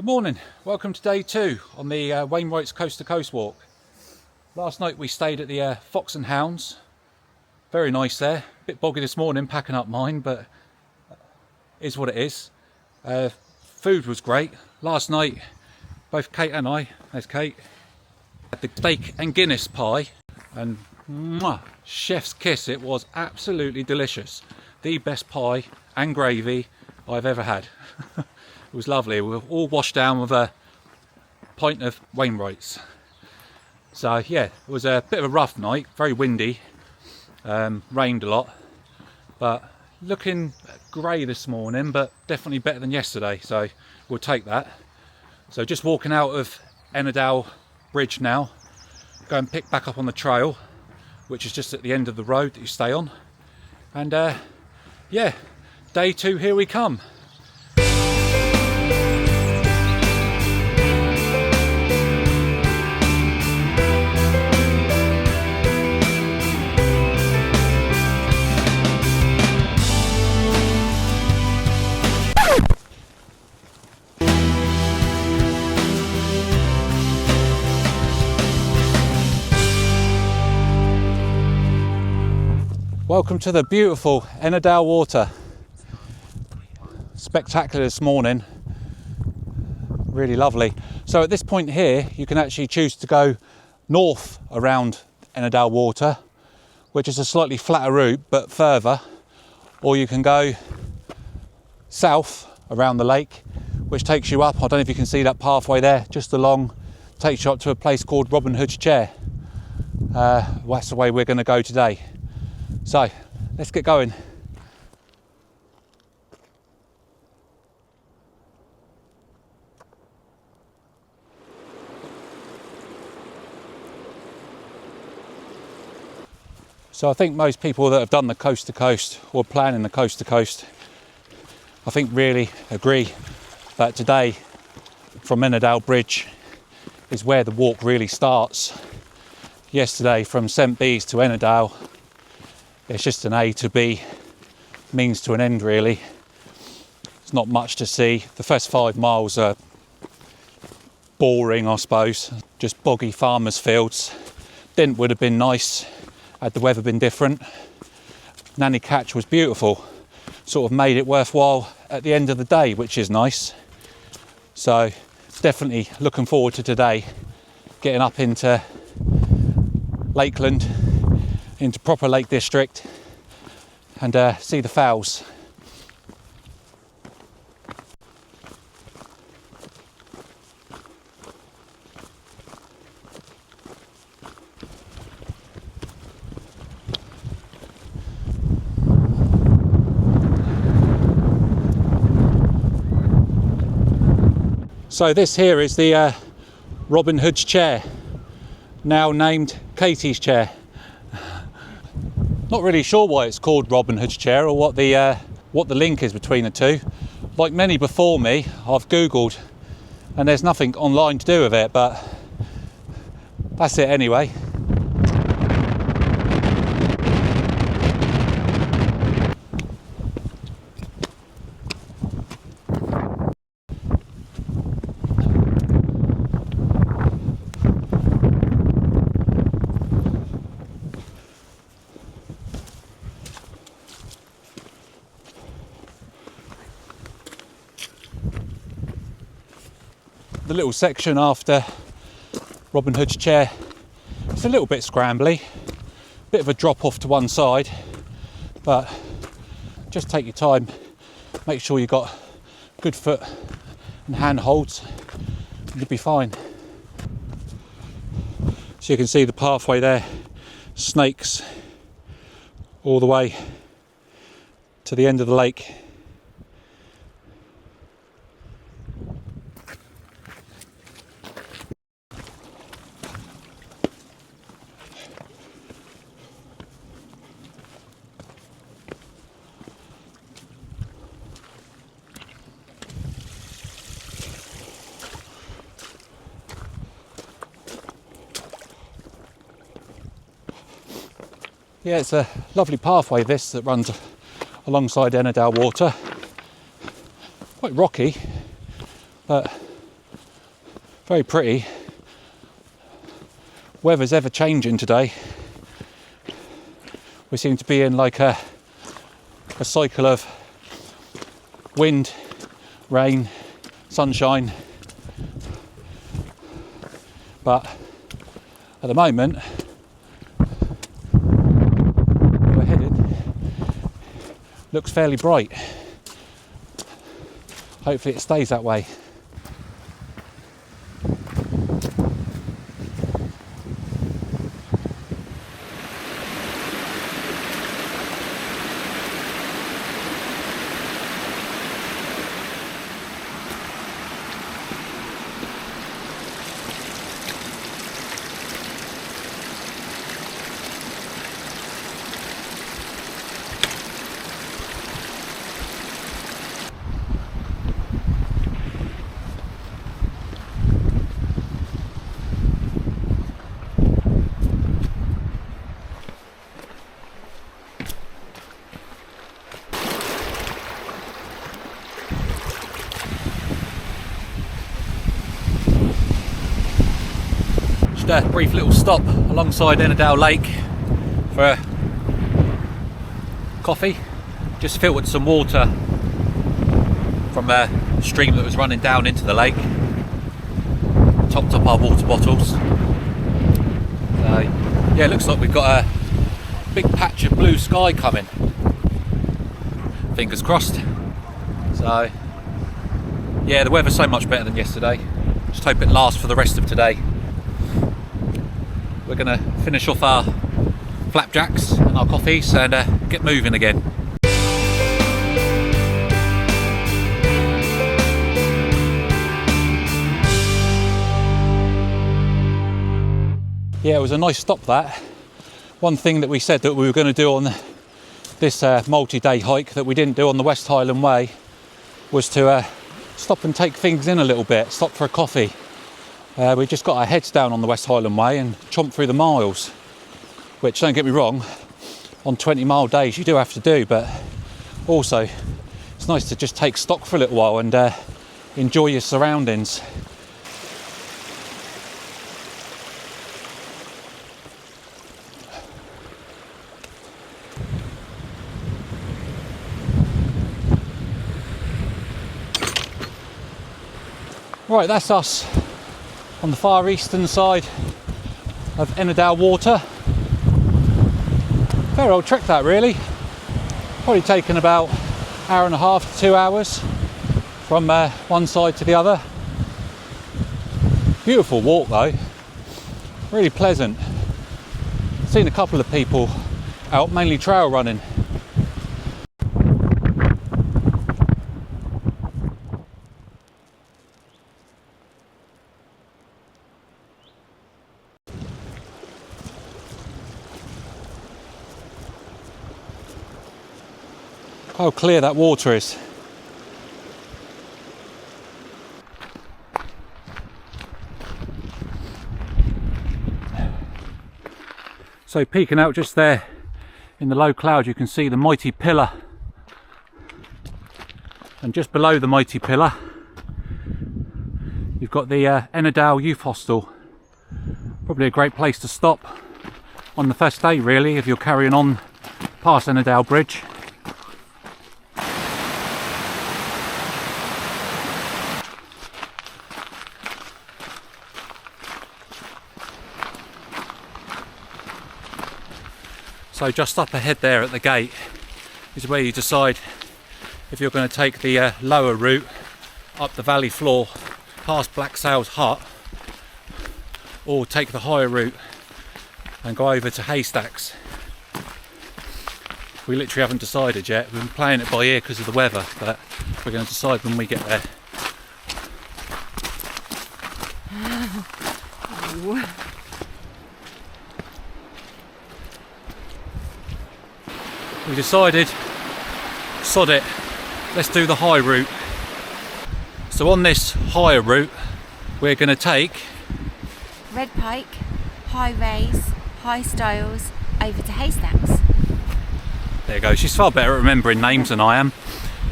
Good morning, welcome to day 2 on the Wainwrights coast to coast walk. Last night we stayed at the Fox and Hounds. Very nice there, a bit boggy this morning packing up mine, but is what it is. Food was great. Last night both Kate and I, there's Kate, had the steak and Guinness pie and chef's kiss, it was absolutely delicious. The best pie and gravy I've ever had. It was lovely. We were all washed down with a pint of Wainwrights. So yeah, it was a bit of a rough night, very windy, rained a lot, but looking grey this morning, but definitely better than yesterday, so we'll take that. So just walking out of Ennerdale Bridge now, go and pick back up on the trail, which is just at the end of the road that you stay on. And yeah, day 2, here we come. Welcome to the beautiful Ennerdale Water. Spectacular this morning, really lovely. So at this point here you can actually choose to go north around Ennerdale Water, which is a slightly flatter route but further, or you can go south around the lake, which takes you up, I don't know if you can see that pathway there, just along, takes you up to a place called Robin Hood's Chair. That's the way we're going to go today. So let's get going. So I think most people that have done the coast to coast or planning the coast to coast, I think really agree that today from Ennerdale Bridge is where the walk really starts. Yesterday from St Bees to Ennerdale, it's just an A to B, means to an end really. There's not much to see. The first 5 miles are boring, I suppose. Just boggy farmers' fields. Dent would have been nice had the weather been different. Nanny Catch was beautiful. Sort of made it worthwhile at the end of the day, which is nice. So definitely looking forward to today, getting up into Lakeland, into proper Lake District, and see the fowls. So this here is the Robin Hood's Chair, now named Katie's Chair. Not really sure why it's called Robin Hood's Chair or what the link is between the two. Like many before me, I've googled and there's nothing online to do with it, but that's it anyway. The little section after Robin Hood's Chair, it's a little bit scrambly, bit of a drop off to one side, but just take your time, make sure you've got good foot and hand holds, and you'll be fine. So you can see the pathway there, snakes all the way to the end of the lake. Yeah, it's a lovely pathway this that runs alongside Ennerdale Water. Quite rocky, but Very pretty. Weather's ever changing today. We seem to be in like a cycle of wind, rain, sunshine. But at the moment, where we're headed looks fairly bright. Hopefully it stays that way. A brief little stop alongside Ennerdale Lake for a coffee. Just filtered some water from a stream that was running down into the lake. Topped up our water bottles. So yeah, it looks like we've got a big patch of blue sky coming. Fingers crossed. So yeah, the weather's so much better than yesterday. Just hope it lasts for the rest of today. We're going to finish off our flapjacks and our coffees and get moving again. Yeah, it was a nice stop that. One thing that we said that we were going to do on this multi-day hike that we didn't do on the West Highland Way was to stop and take things in a little bit, stop for a coffee. We just got our heads down on the West Highland Way and chomped through the miles, which, don't get me wrong, on 20-mile days you do have to do, but also it's nice to just take stock for a little while and enjoy your surroundings. Right, that's us on the far eastern side of Ennerdale Water. Fair old trek that, really. Probably taken about an hour and a half to 2 hours from one side to the other. Beautiful walk though, really pleasant. Seen a couple of people out, mainly trail running. How clear that water is. So peeking out just there in the low cloud, you can see the mighty pillar, and just below the mighty pillar you've got the Ennerdale Youth Hostel. Probably a great place to stop on the first day, really, if you're carrying on past Ennerdale Bridge. So just up ahead there at the gate is where you decide if you're going to take the lower route up the valley floor past Black Sail's hut, or take the higher route and go over to Haystacks. We literally haven't decided yet. We've been playing it by ear because of the weather, but we're going to decide when we get there. We decided, sod it, let's do the high route. So on this higher route we're going to take Red Pike, High Raise, High Stiles, over to Haystacks. There you go, she's far better at remembering names than I am.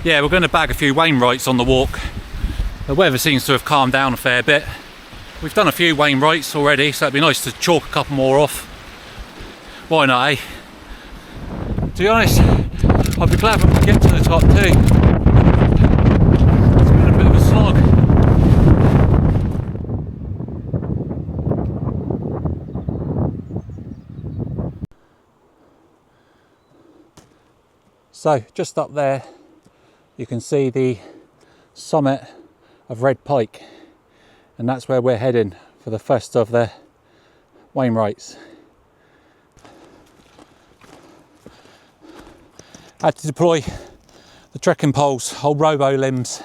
Yeah, we're going to bag a few Wainwrights on the walk. The weather seems to have calmed down a fair bit. We've done a few Wainwrights already, so it'd be nice to chalk a couple more off. Why not, eh? To be honest, I'd be glad when we get to the top too. It's been a bit of a slog. So just up there you can see the summit of Red Pike, and that's where we're heading for the first of the Wainwrights. Had to deploy the trekking poles, old robo limbs.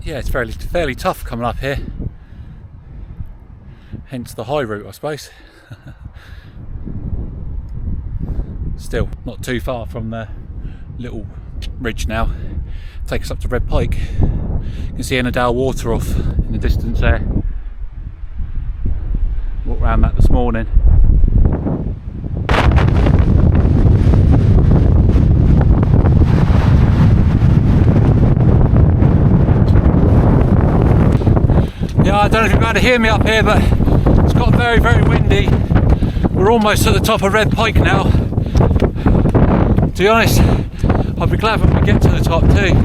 Yeah, it's fairly tough coming up here, hence the high route, I suppose. Still not too far from the little ridge now. Take us up to Red Pike. You can see Ennerdale Water off in the distance there. Walked around that this morning. Yeah, I don't know if you're going to hear me up here, but it's got very, very windy. We're almost at the top of Red Pike now. To be honest, I'll be glad when we get to the top too.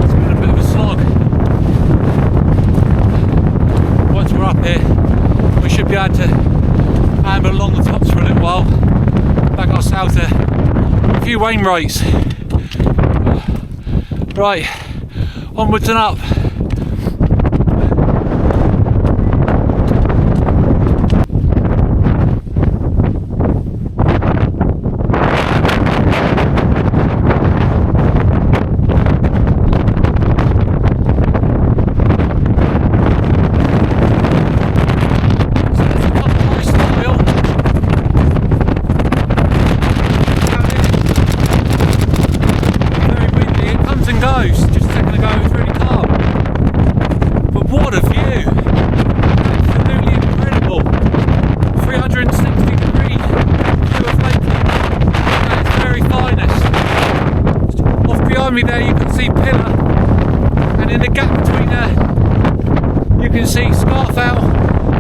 It's been a bit of a slog. Once we're up here, we should be able to amble along the tops for a little while. Back ourselves a few Wainwrights. Right, onwards and up. There you can see Pillar, and in the gap between there you can see Scarfell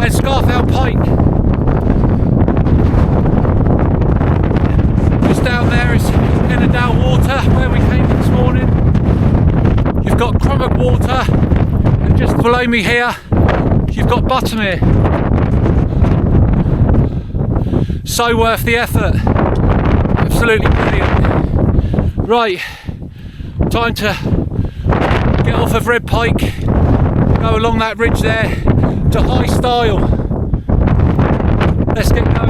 and Scarfell Pike. Just down there is Ennerdale Water, where we came this morning. You've got Crummock Water, and just below me here you've got Buttermere. So worth the effort, absolutely brilliant. Right, time to get off of Red Pike, go along that ridge there to High Stile. Let's get going.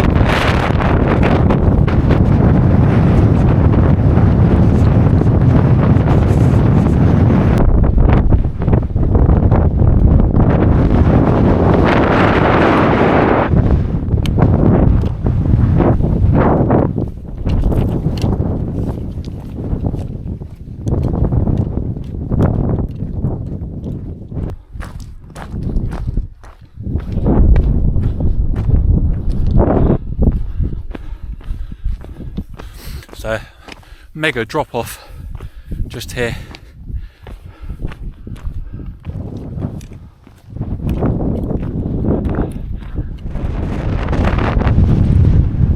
So, mega drop off just here.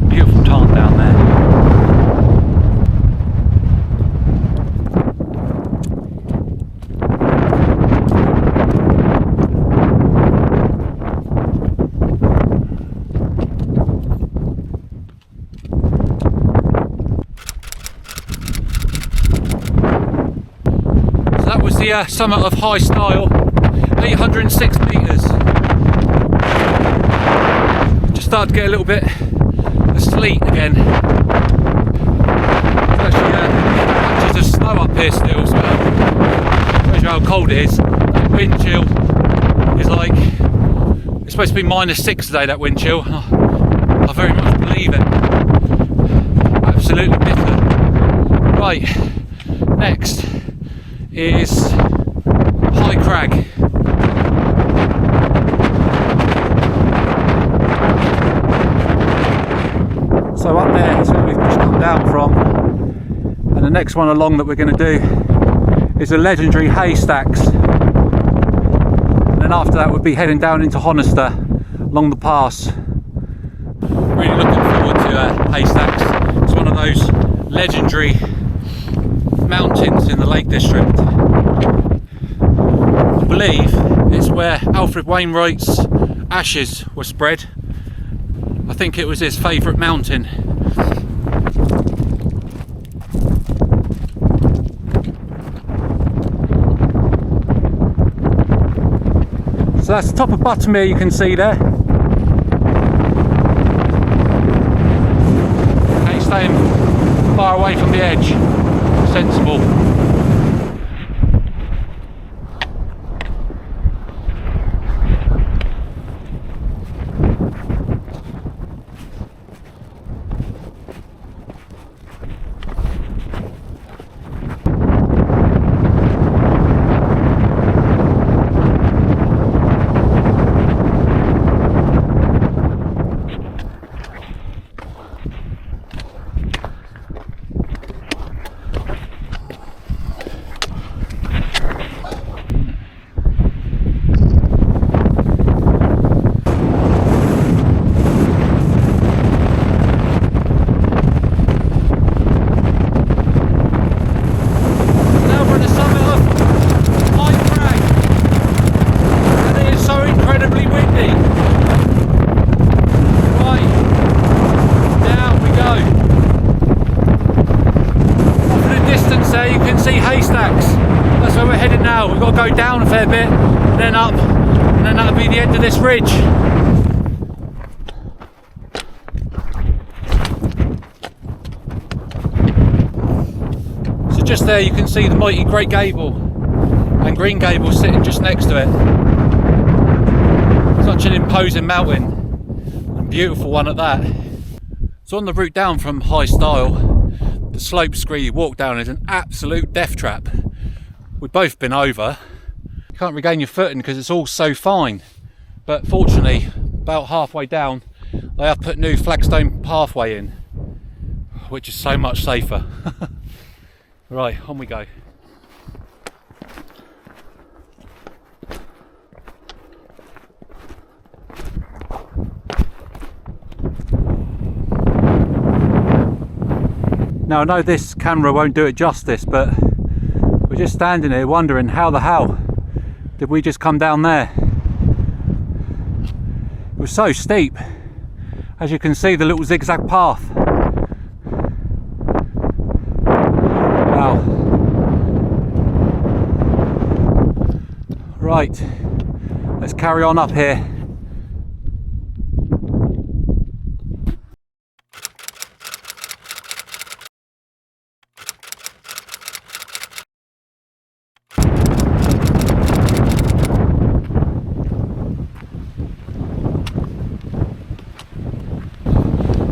Beautiful tarn down there. The summit of High Stile, 806 metres. Just started to get a little bit of sleet again. There's actually patches of snow up here still as well. Shows you how cold it is. That wind chill is like, it's supposed to be -6 today, that wind chill. I very much believe it. Absolutely bitter. Right, next is High Crag. So up there is where we've just come down from, and the next one along that we're going to do is the legendary haystacks, and then after that we'll be heading down into Honister along the pass. Really looking forward to haystacks. It's one of those legendary mountains in the Lake District. I believe it's where Alfred Wainwright's ashes were spread. I think it was his favourite mountain. So that's the top of Buttermere, you can see there. Okay, staying far away from the edge. Sensible. We've got to go down a fair bit, then up, and then that'll be the end of this ridge. So just there you can see the mighty Great Gable and Green Gable sitting just next to it. Such an imposing mountain, and beautiful one at that. So on the route down from High Stile, the slope scree you walk down is an absolute death trap. We've both been over. You can't regain your footing because it's all so fine. But fortunately, about halfway down, they have put new flagstone pathway in, which is so much safer. Right, on we go. Now I know this camera won't do it justice, but we're just standing here wondering how the hell did we just come down there. It was so steep. As you can see, the little zigzag path. Wow. Right, let's carry on up here.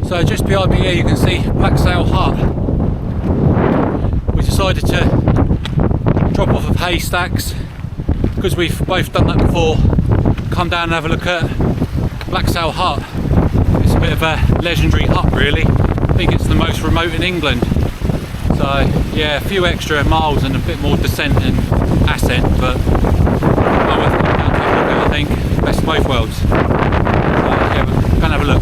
So just behind me here you can see Blacksail Hut. We decided to drop off of haystacks because we've both done that before. Come down and have a look at Blacksail Hut. It's a bit of a legendary hut really. I think it's the most remote in England. So yeah, a few extra miles and a bit more descent and ascent, but well worth coming down to have a look at, I think. Best of both worlds. So yeah, we're gonna have a look.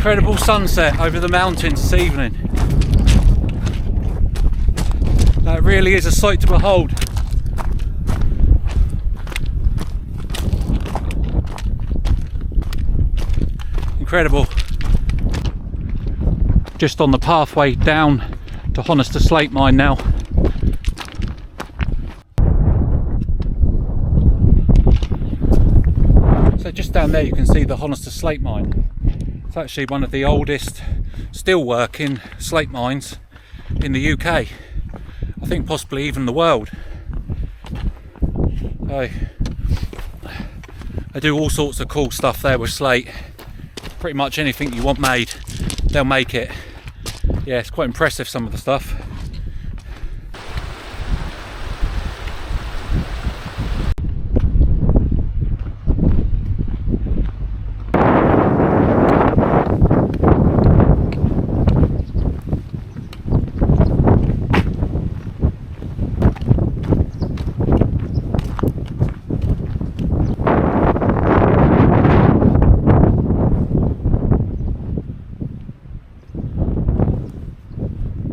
Incredible sunset over the mountains this evening. That really is a sight to behold. Incredible. Just on the pathway down to Honister Slate mine now. So just down there you can see the Honister Slate mine. It's actually one of the oldest still working slate mines in the UK. I think possibly even the world. So, they do all sorts of cool stuff there with slate. Pretty much anything you want made, they'll make it. Yeah, it's quite impressive, some of the stuff.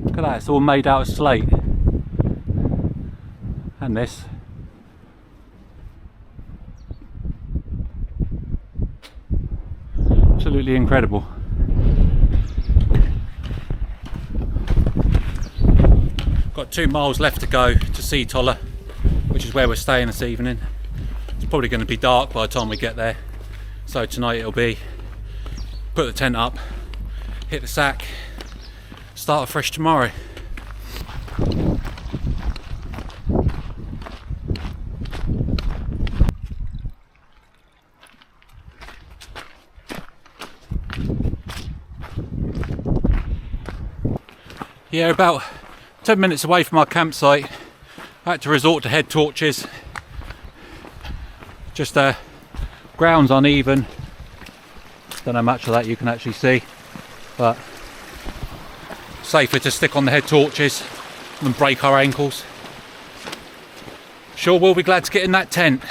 Look at that, it's all made out of slate. And this. Absolutely incredible. Got 2 miles left to go to Stile, which is where we're staying this evening. It's probably going to be dark by the time we get there. So tonight it'll be put the tent up, hit the sack, start afresh tomorrow. Yeah, about 10 minutes away from our campsite. I had to resort to head torches. Just ground's uneven. Don't know how much of that you can actually see, but safer to stick on the head torches than break our ankles. Sure, we'll be glad to get in that tent.